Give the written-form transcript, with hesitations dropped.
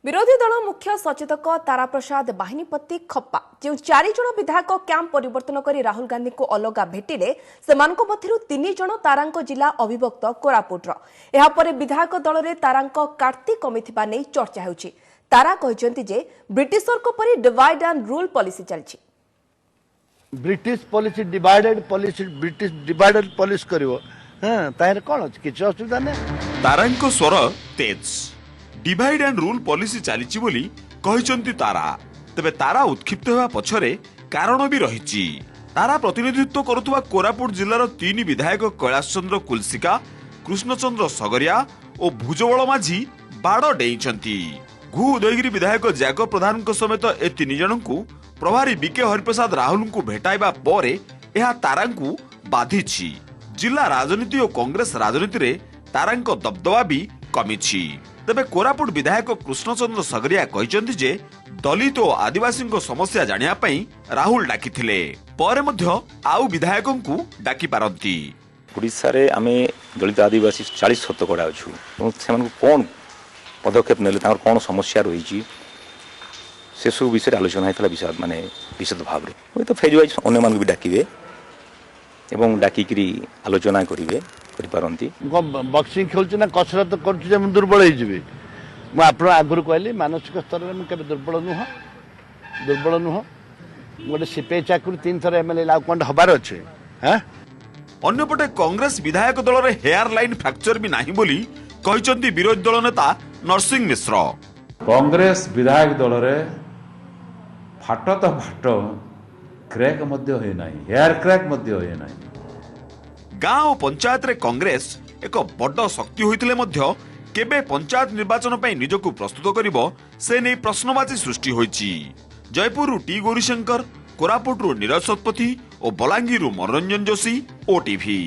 विरोधी दल मुख्य सचेतक तारा प्रसाद बाहिनीपति खप्पा जो 4 जन विधायक कैंप परिवर्तन कर राहुल गांधी को अलगा भेटिले सेमानक मध्यरु 3 जन तारांक जिला अविभक्त कोरापुटर एहा परे विधायक दल रे तारांक कार्ती कमिथिबा नै चर्चा होउछि। तारा कहिसंति जे ब्रिटिशर को परि डिवाइड एंड रूल पॉलिसी चलछि। British policy British divided policy करिवो हां तार कोन किछ असुविधा नै। तारांक स्वर तेज डिवाइड एंड रूल पॉलिसी चलीची बोली कहिसंती तारा। तबे तारा उत्क्षिप्त होवा पछरे कारण भी रहिछि। तारा प्रतिनिधित्व करुवा कोरापुट जिल्लार 3 विधायक कैलाश चंद्र कुलसिका, कृष्णचंद्र सगरिया और भुजबल माझी बाड़ डेइछंती। घु उदयगिरी विधायक जाग प्रधान समेत ए 3 जनकु प्रभारी बीके हरिप्रसाद राहुल को भेटाइबा परे एहा तारांकु बाधिछि। जिला राजनीति और कांग्रेस राजनीति रे तारांक दबदबा भी कमिछि। तबे कोरापुट विधायक कृष्णचंद्र सगरिया कहिसंती जे दलित और आदिवासी समस्या जानिया पई राहुल डाकिथिले परे मध्य आउ विधायकंकु डाकी पारंती। ओडिसा रे आमे दलित आदिवासी 40 शतकड़ा अछु सेमान कोन पदक्षेप नेले तार कोन समस्या रहिछि से सब विषय आलोचना हेतला विशद भाव रे ओय तो फेज वाइज अन्य मान भी डाकिबे एवं डाकिकरी आलोचना करिवे करि पारंती। बॉक्सिंग खेलछु ना कसरत करछु जे दुर्बल होई जिवे म आपन आगुर कहली मानसिक स्तर रे म केबे दुर्बल नुह गोटे सिपे चाकुरी 3 थर एमएलए लाउ कोन हबार अछि। हां अन्यपटे कांग्रेस विधायक दल रे हेयर लाइन फ्रैक्चर भी नाही बोली कहिसंती विरोधी दल नेता नरसिंह मिश्र। कांग्रेस विधायक दल रे फाट तो फाट क्रैक मध्य होय नाही, हेयर क्रैक मध्य होय नाही। गांव और पंचायत रे कांग्रेस एक बड़ शक्ति होइतिले मध्य केबे पंचायत निर्वाचन पई निजको प्रस्तुत करिवो से नै प्रश्नवाची सृष्टि होइछि। जयपुर टी गौरीशंकर, कोरापुट नीरज शतपथी और बलांगीर मनोरंजन जोशी, ओटीवी।